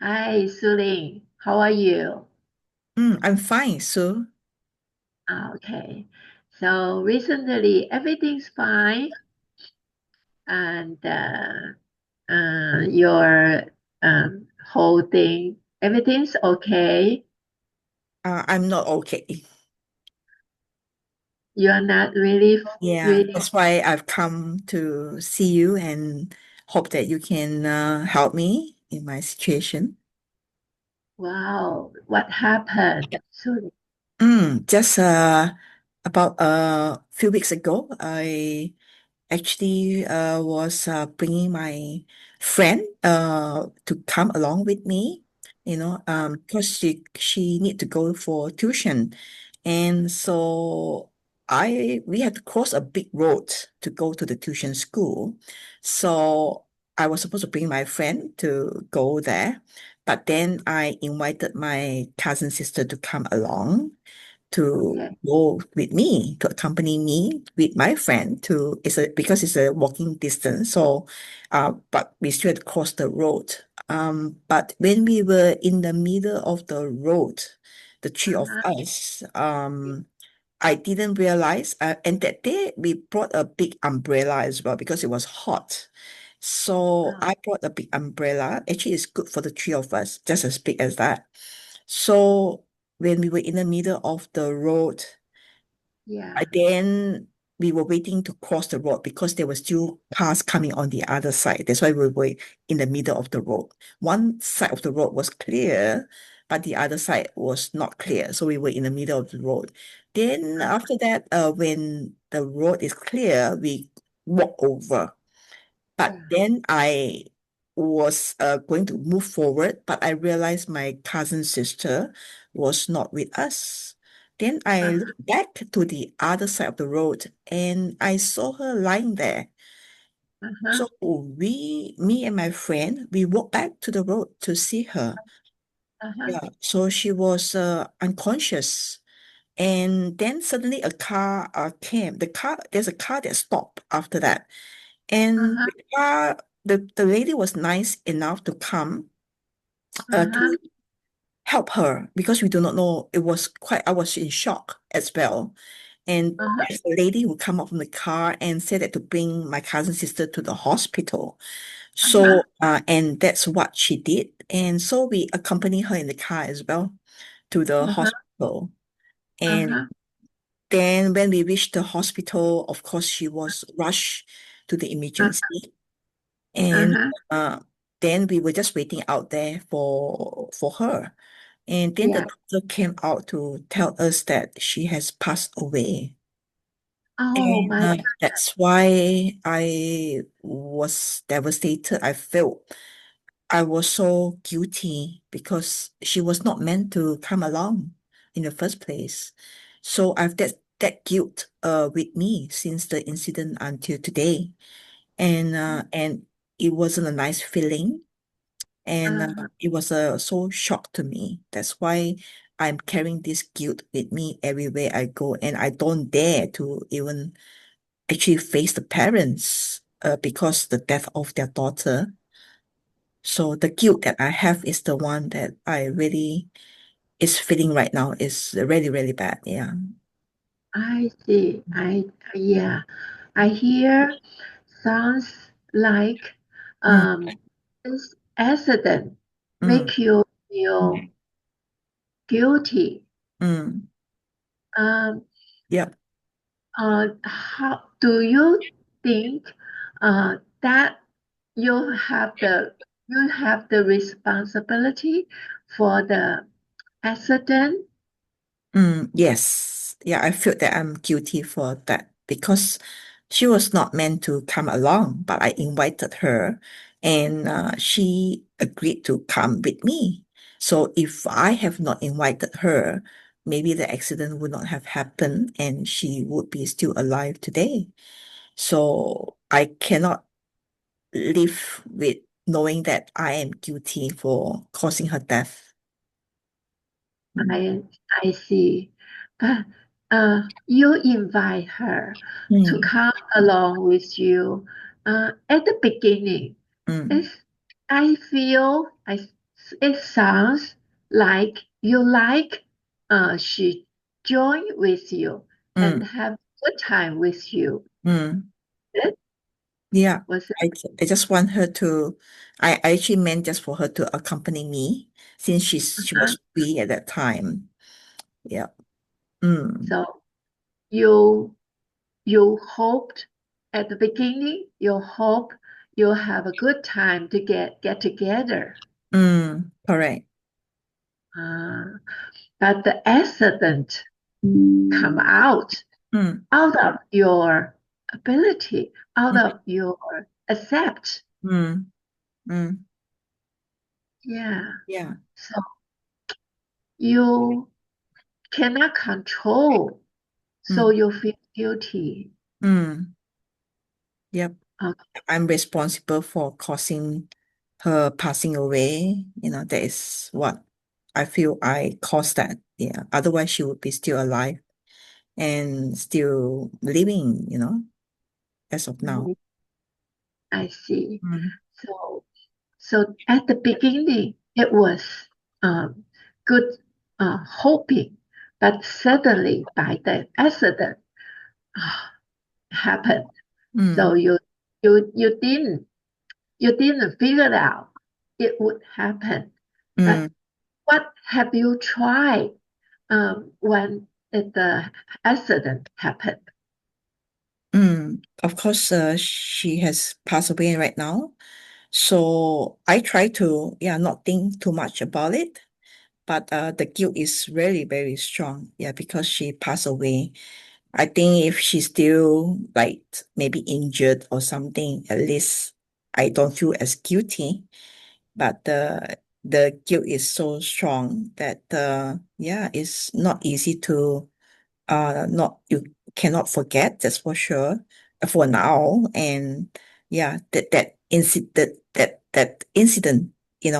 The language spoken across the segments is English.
Hi, Suk Ling. How are you? I'm fine. So, Okay. So recently everything's fine and your whole thing, everything's okay. I'm not okay. You're not really, Yeah, really, that's why I've come to see you and hope that you can help me in my situation. wow, what happened? So, Just about a few weeks ago, I actually was bringing my friend to come along with me, because she need to go for tuition, and so I we had to cross a big road to go to the tuition school. So I was supposed to bring my friend to go there, but then I invited my cousin sister to come along to okay. go with me, to accompany me with my friend to because it's a walking distance. So but we still had to cross the road. But when we were in the middle of the road, the three of Uh-huh. us, I didn't realize, and that day we brought a big umbrella as well because it was hot. So Oh, I brought a big umbrella. Actually, it's good for the three of us, just as big as that. So when we were in the middle of the road, yeah. then we were waiting to cross the road because there were still cars coming on the other side. That's why we were in the middle of the road. One side of the road was clear, but the other side was not clear. So we were in the middle of the road. Then after that, when the road is clear, we walk over. But Yeah. then I was going to move forward, but I realized my cousin sister was not with us. Then I Uh-huh. looked back to the other side of the road and I saw her lying there. Uh-huh. So me and my friend, we walked back to the road to see her. Uh-huh. Yeah, so she was unconscious. And then suddenly a car came. There's a car that stopped after that. And Uh-huh. the lady was nice enough to come Uh-huh. to help her because we do not know. I was in shock as well. And Uh-huh. there's a lady who come up from the car and said that to bring my cousin sister to the hospital. Uh-huh. So, and that's what she did. And so we accompany her in the car as well to the Uh-huh. hospital. And Uh-huh. then when we reached the hospital, of course, she was rushed to the emergency. And Uh-huh. uh, then we were just waiting out there for her. And then the Yeah. doctor came out to tell us that she has passed away. Oh And my. that's why I was devastated. I was so guilty because she was not meant to come along in the first place. So I've that guilt with me since the incident until today. And it wasn't a nice feeling. And Uh-huh. it was so shock to me. That's why I'm carrying this guilt with me everywhere I go, and I don't dare to even actually face the parents because the death of their daughter. So the guilt that I have is the one that I really is feeling right now is really, really bad. Yeah. I see. Yeah. I hear sounds like Mm, um this accident mm, make you feel guilty. mm. Um Yep. how do you think that you have the responsibility for the accident? Yes. Yeah, I feel that I'm guilty for that because she was not meant to come along, but I invited her and she agreed to come with me. So if I have not invited her, maybe the accident would not have happened and she would be still alive today. So I cannot live with knowing that I am guilty for causing her death. Mm. I I see. But you invite her to Mm, come along with you. At the beginning, mm, it's, I feel I It sounds like you like she join with you and Mm, have good time with you. mm. It Yeah, was it? I just want her to. I actually meant just for her to accompany me since she Huh? was free at that time. Yeah. Mm, So you you hoped at the beginning, you hope you have a good time to get together. correct. Uh, but the accident come Mm, out of your ability, out mm, of your accept. mm, mm. Yeah. Yeah. So you cannot control, so Mm, you feel guilty. mm. Yep. Okay. I'm responsible for causing her passing away. That is what I feel I caused that. Yeah. Otherwise, she would be still alive and still living, as of now. I see. Mm, So so at the beginning it was um, good hoping, but suddenly by the accident happened. So mm, you you didn't figure out it would happen. But mm, what have you tried when the accident happened? Of course, she has passed away right now. So I try to, yeah, not think too much about it. But the guilt is really, very strong. Yeah, because she passed away. I think if she's still like maybe injured or something, at least I don't feel as guilty. But the guilt is so strong that yeah, it's not easy to not you cannot forget, that's for sure, for now. And yeah, that incident,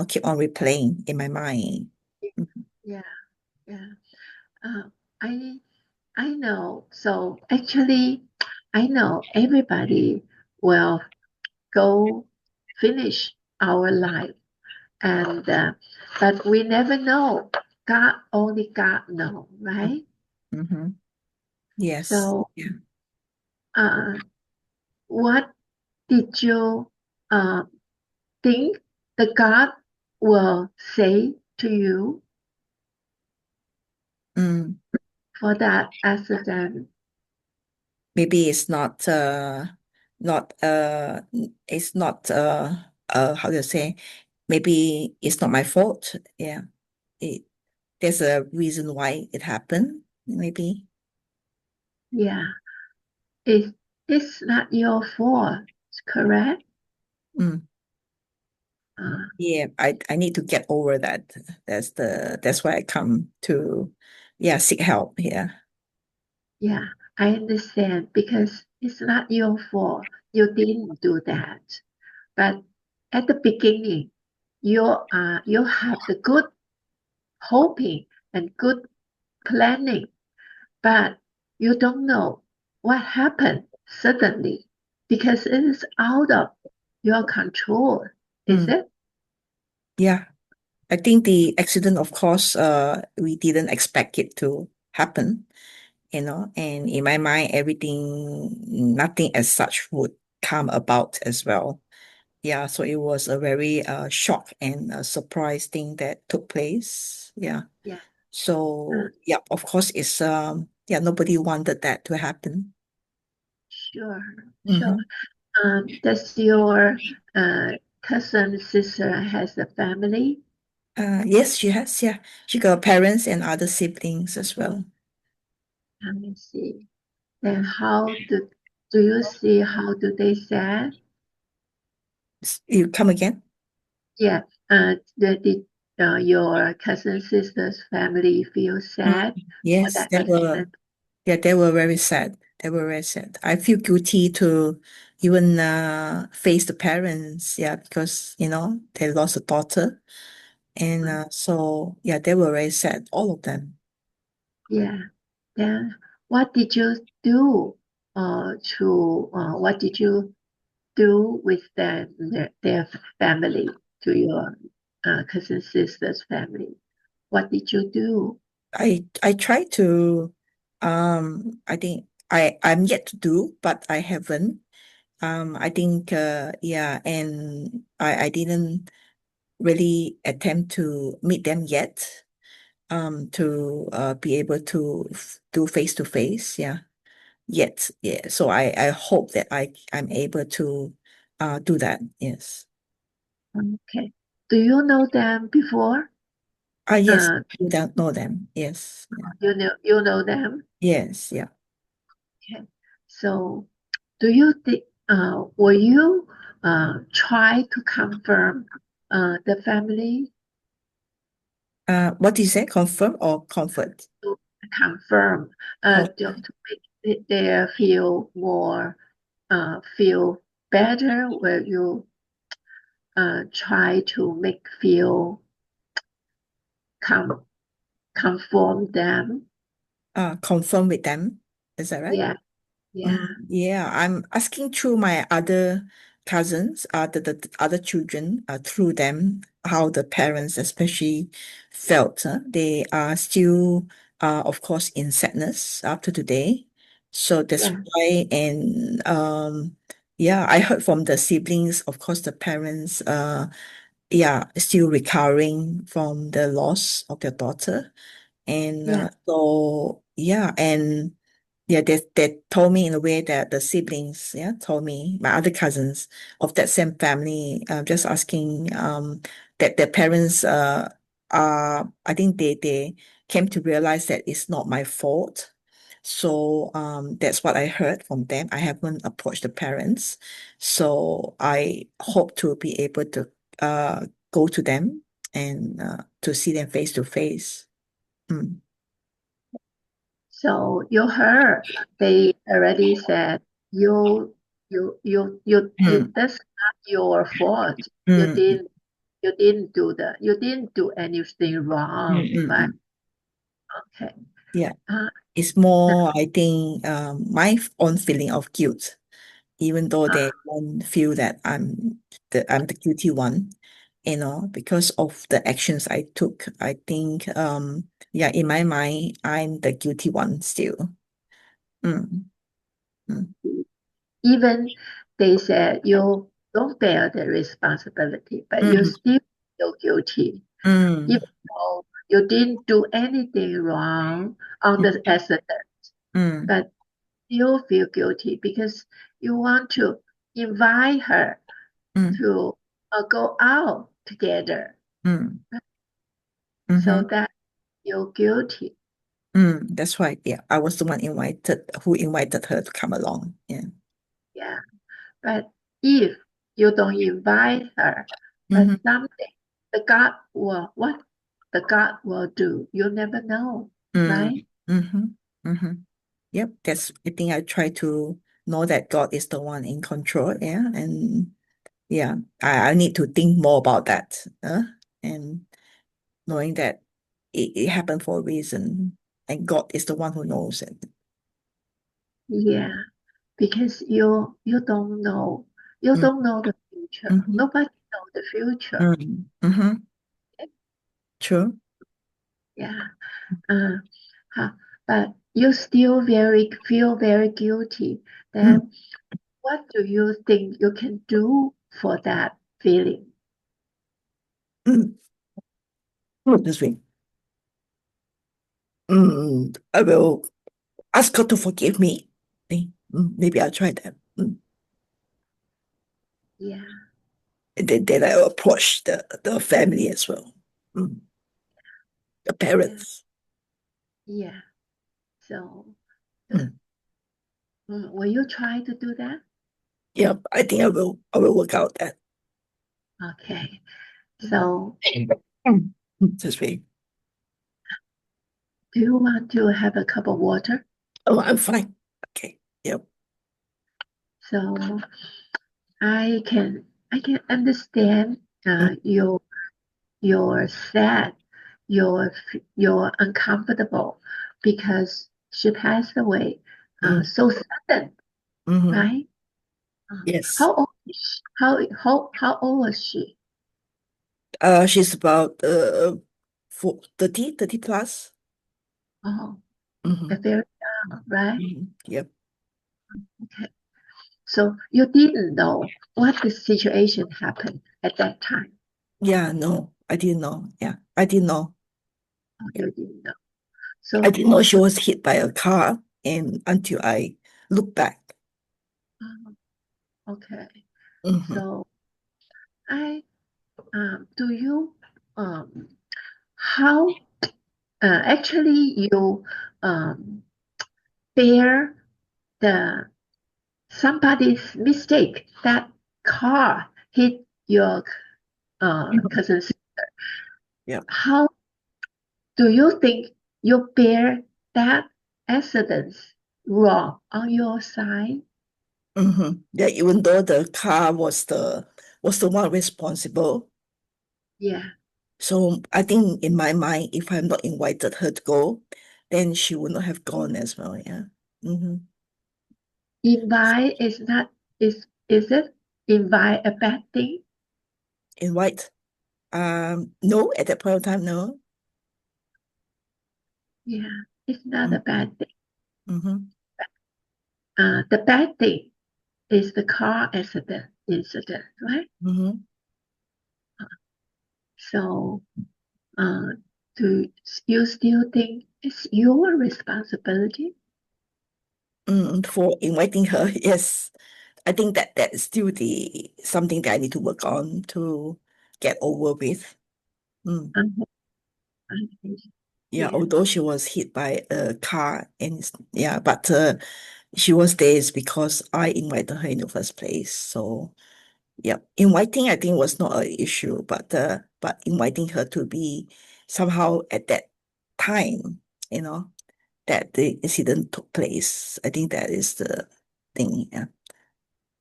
keep on replaying in my mind. Mhm. Yeah, yeah. Uh, I I know. So actually, I know everybody will go finish our life, and but we never know. God only God know, right? Mhm. Yes. So, Yeah. uh, what did you uh, think the God will say to you Mm. for that accident? Maybe not it's not how to say, maybe it's not my fault. Yeah. It There's a reason why it happened, maybe. Yeah, it's not your fault, correct? Mm. Uh, Yeah, I need to get over that. That's why I come to, yeah, seek help here. Yeah, I understand because it's not your fault. You didn't do that. But at the beginning, you have the good hoping and good planning, but you don't know what happened suddenly because it is out of your control, is Mm. it? Yeah, I think the accident, of course, we didn't expect it to happen, and in my mind, nothing as such would come about as well. Yeah, so it was a very shock and a surprise thing that took place. Yeah. Yeah, uh, So, yeah, of course, it's yeah, nobody wanted that to happen. sure, sure. Hmm. Does your uh, cousin sister has a family? Yes, she has. Yeah, she got parents and other siblings as well. Let me see. Then do you see how do they say? You come again? Yeah, did your cousin sister's family feel Mm, sad for yes, that accident? they were very sad. They were very sad. I feel guilty to even face the parents. Yeah, because they lost a daughter, and so yeah, they were very sad, all of them. Yeah. Then what did you do what did you do with their family to your? cousin sister's family. What did you do? I try to I think I'm yet to do, but I haven't. I think yeah, and I didn't really attempt to meet them yet. To be able to do face to face, yeah. Yet, yeah. So I hope that I'm able to do that. Yes. Okay. Do you know them before? Yes, Uh, you don't know them. Yes. Yeah. you know them. Yes, yeah. Okay. So, do you think? Will you try to confirm the family What is that? Confirm or comfort? to confirm to make their feel more feel better? Will you try to make feel com conform them? Confirm with them. Is that right? Yeah, yeah, Yeah, I'm asking through my other cousins, the other children, through them, how the parents especially felt. They are still, of course, in sadness after today. So that's yeah, why, and yeah, I heard from the siblings, of course, the parents, yeah, still recovering from the loss of their daughter. And yeah, so, yeah, and yeah, they told me in a way that the siblings, yeah, told me, my other cousins of that same family, just asking that their parents I think they came to realize that it's not my fault. So that's what I heard from them. I haven't approached the parents. So I hope to be able to go to them and to see them face to face. Mm. so you heard they already said you Mm, that's not your fault. You mm, didn't you didn't do anything mm, wrong, right? mm. Okay. Yeah, Uh, it's now, more, I think, my own feeling of guilt, even though uh, they won't feel that I'm the guilty one, because of the actions I took. I think, yeah, in my mind, I'm the guilty one still. Mm, mm, even they said you don't bear the responsibility, but you mm, still feel guilty, mm, even though you didn't do anything wrong on the mm, accident, mm, but you feel guilty because you want to invite her mm, to go out together. mm, So mhm, that you're guilty. That's right. Yeah, I was the one who invited her to come along. Yeah. Yeah. But if you don't invite her, but Mm-hmm. someday what the God will do, you never know, Mm, right? mm-hmm, mm-hmm. Yep, that's I think I try to know that God is the one in control, yeah. And yeah, I need to think more about that. And knowing that it happened for a reason and God is the one who knows it. Yeah, because you Mm, don't know the future. mm-hmm, Nobody know the future. mm-hmm. True. Yeah. Uh, huh. But you still feel very guilty. Mm, Then what do you think you can do for that feeling? mm. This way. I will ask God to forgive me. Maybe I'll try that. Yeah, And then I approach the family as well. Mm, the yeah, parents. yeah. So, uh, Mm. will you try to do that? Yeah, I think I will work out that. Okay. So, Mm. This way. do you want to have a cup of water? Oh, I'm fine. Okay. Yep. So, I can understand Mm, you're sad, you're uncomfortable because she passed away mm, so sudden, mhm. right? Yes. How old is she? How old was she? She's about 30 plus. Oh, Mm-hmm. very young, right? Mm-hmm. Yep. Okay. So you didn't know what the situation happened at that time. Yeah, no, I didn't know. Yeah, I didn't know. Oh, Yeah. you didn't know. I So, didn't know she so was hit by a car, and until I look back. um, okay. Mm-hmm. So I do you um how actually you um bear the somebody's mistake that car hit your cousin. Yeah. How do you think you bear that accident wrong on your side? Mm-hmm. Yeah, even though the car was the one responsible. Yeah, So I think in my mind, if I'm not invited her to go, then she would not have gone as well. Yeah. Mm-hmm. invite is not is it invite a bad thing? Invite. No, at that point of time, no. Yeah, it's not a Mm-hmm. bad thing. Mm-hmm. The bad thing is the car accident incident, right? Mm-hmm. So, uh, do you still think it's your responsibility? For inviting her, yes. I think that is still the something that I need to work on to get over with. Mm. Um, um, Yeah, yeah, although she was hit by a car yeah, but she was there is because I invited her in the first place. So yeah, inviting I think was not an issue, but inviting her to be somehow at that time, you know, that the incident took place. I think that is the thing. Yeah.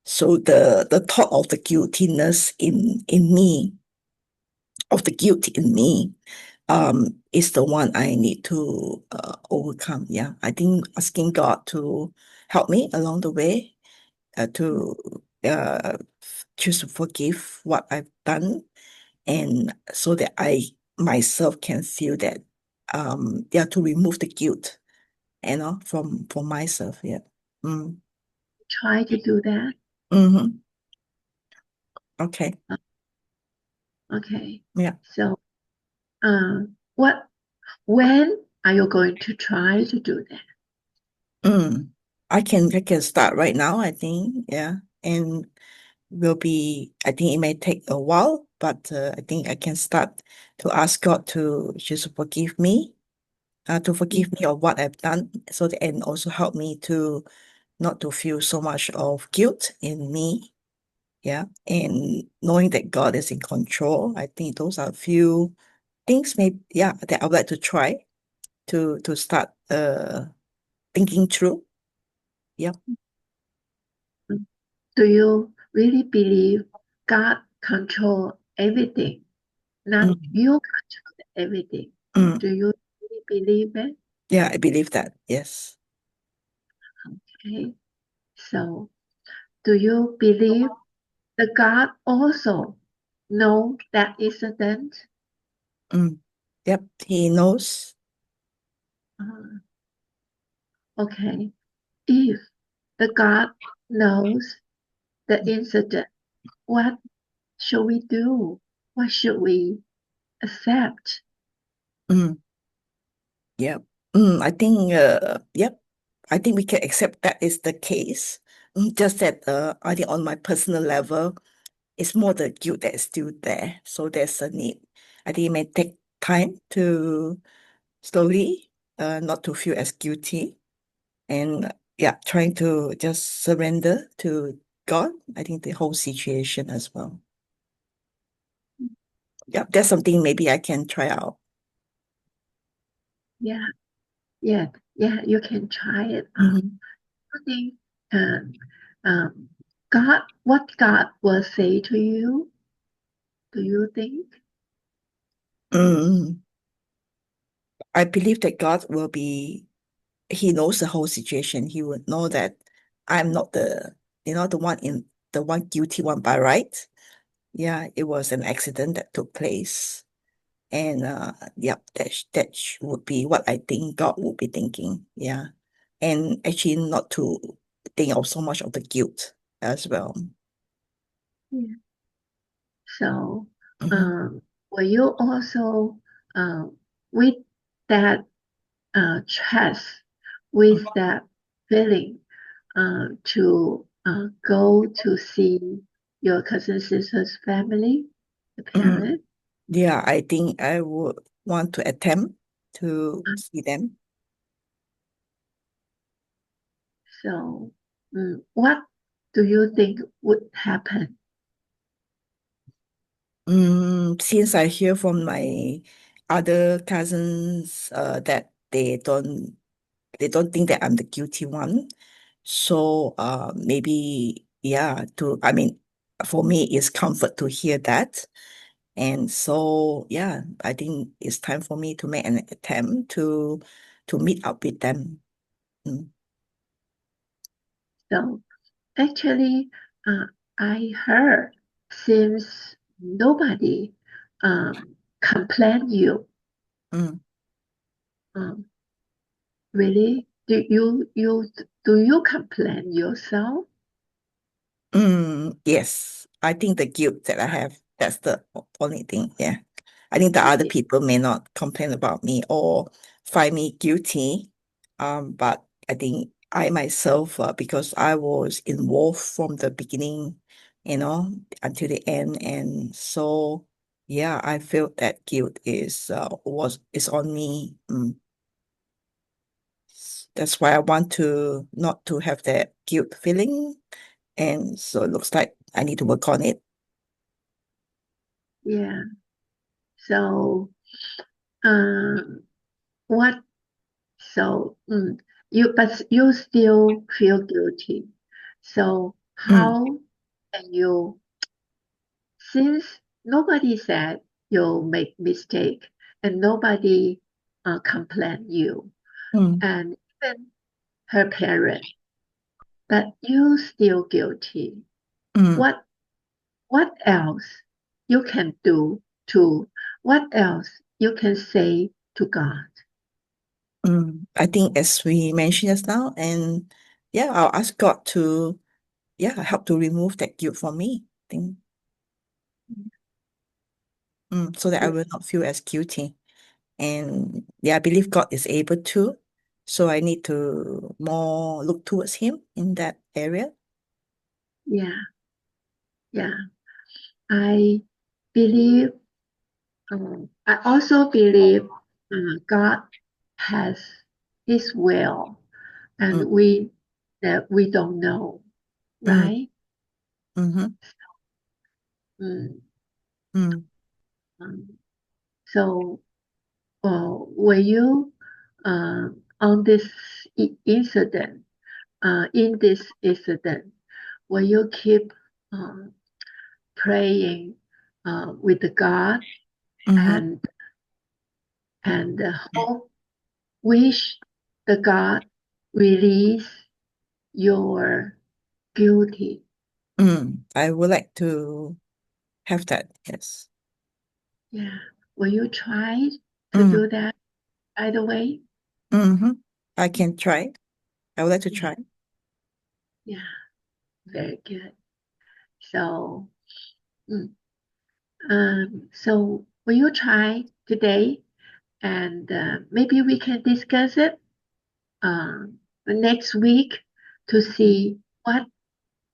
So the thought of the guiltiness in me, of the guilt in me, is the one I need to overcome. Yeah, I think asking God to help me along the way, to choose to forgive what I've done, and so that I myself can feel that, yeah, to remove the guilt, from myself. Yeah. Mm. try to do that. Mm-hmm. Okay. Uh, Okay. Yeah. So, what when are you going to try to do that? Mm. I can start right now, I think. Yeah. And I think it may take a while, but I think I can start to ask God to just forgive me, to Mm, forgive me of what I've done, so that, and also help me to not to feel so much of guilt in me. Yeah. And knowing that God is in control, I think those are a few things maybe, yeah, that I would like to try to start thinking through. Yeah. mm. Do you really believe God control everything, not Mm, you control everything? mm. Do you really believe it? Yeah, I believe that. Yes. Okay. So, do you believe the God also know that incident? Mm. Yep, he knows. Uh, okay. If the God knows the incident, what should we do? What should we accept? Mm. Yep. I think, yep, I think we can accept that is the case. Just that, I think on my personal level, it's more the guilt that is still there. So there's a need. I think it may take time to slowly, not to feel as guilty, and yeah, trying to just surrender to God. I think the whole situation as well. Yeah, that's something maybe I can try out. Yeah, yeah, yeah, you can try it. Mhm. I think um, um, God, what God will say to you, do you think? Mm, I believe that God will be, He knows the whole situation. He would know that I'm not the one guilty one by right. yeah, it was an accident that took place. And yep, would be what I think God would be thinking. Yeah. And actually not to think of so much of the guilt as well. Yeah. So, Hmm. um, were you also um, with that trust, with that feeling, to go to see your cousin sister's family, the Mm. parent? Yeah, I think I would want to attempt to see them. So, what do you think would happen? Since I hear from my other cousins that they don't think that I'm the guilty one. So maybe yeah, to I mean for me it's comfort to hear that. And so yeah, I think it's time for me to make an attempt to meet up with them. Mm. So, actually, uh, I heard since nobody complained you, Mm. um, really, do you complain yourself? Yes, I think the guilt that I have, that's the only thing. Yeah. I think the other Yeah, people may not complain about me or find me guilty. But I think I myself, because I was involved from the beginning, until the end. And so, yeah, I felt that guilt is on me. That's why I want to not to have that guilt feeling. And so it looks like I need to work on it. yeah. So, um, what? So, but you still feel guilty. So, Mm, how can you, since nobody said you make mistake and nobody complained you, mm, and even her parent, but you still guilty. mm, What what else you can do to? What else you can say to God? I think as we mentioned just now, and yeah, I'll ask God to, yeah, help to remove that guilt from me. I think, so that I Yeah, will not feel as guilty. And yeah, I believe God is able to. So I need to more look towards Him in that area. yeah, yeah. I believe. I also believe God has His will, Mm, and we don't know, mm, right? mm-hmm, Mm, mm, um, so, were you on this incident? In this incident, will you keep um, praying with the God mm-hmm, and hope, wish the God release your guilty? I would like to have that. Yes. Yeah. Will you try to Mm, do that right away? mm-hmm. I can try. I would like to Yeah. try. Yeah. Very good. So, mm, so will you try today? And maybe we can discuss it the next week to see what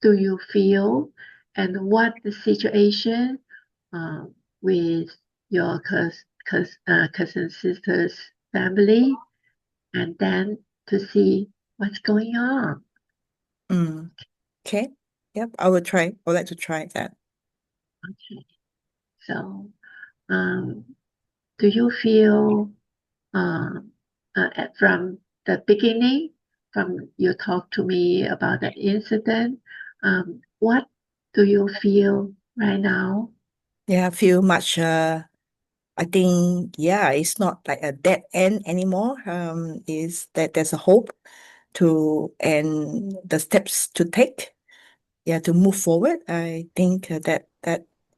do you feel and what the situation uh, with your cousin sister's family, and then to see what's going on. Mm. Okay. Yep, I will try. I would like to try that. Okay. So, um, do you feel um, from the beginning, from you talk to me about the incident, what do you feel right now? Yeah, I feel much I think yeah, it's not like a dead end anymore. Is that there's a hope to and the steps to take, yeah, to move forward. I think that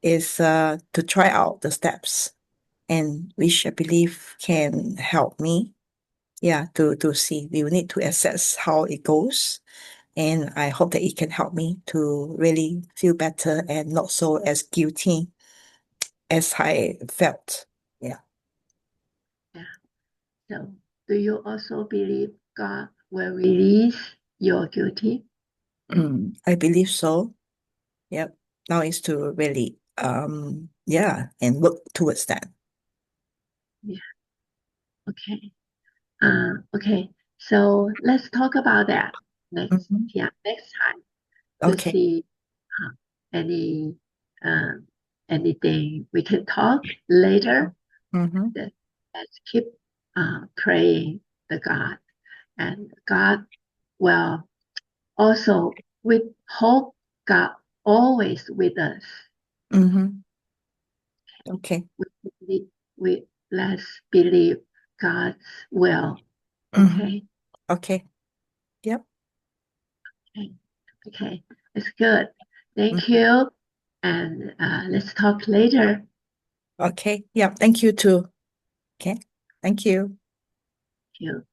is to try out the steps, and which I believe can help me. Yeah, to see. We will need to assess how it goes, and I hope that it can help me to really feel better and not so as guilty as I felt. Yeah. Yeah. So, do you also believe God will release your guilty? I believe so. Yep. Now is to really yeah, and work towards that. Yeah. Okay. Okay. So let's talk about that next. Hmm. Yeah, next time to Okay. see uh, any um, anything we can talk later. Mm-hmm. That let's keep praying the God, and God will also with hope. God always with us. Mm-hmm. Okay. We let's believe God's will. Mm-hmm. Okay. Okay. Yep. Okay. Okay. It's good. Thank Mhm. you. And let's talk later. Okay. Yep. Thank you too. Okay. Thank you. Thank you.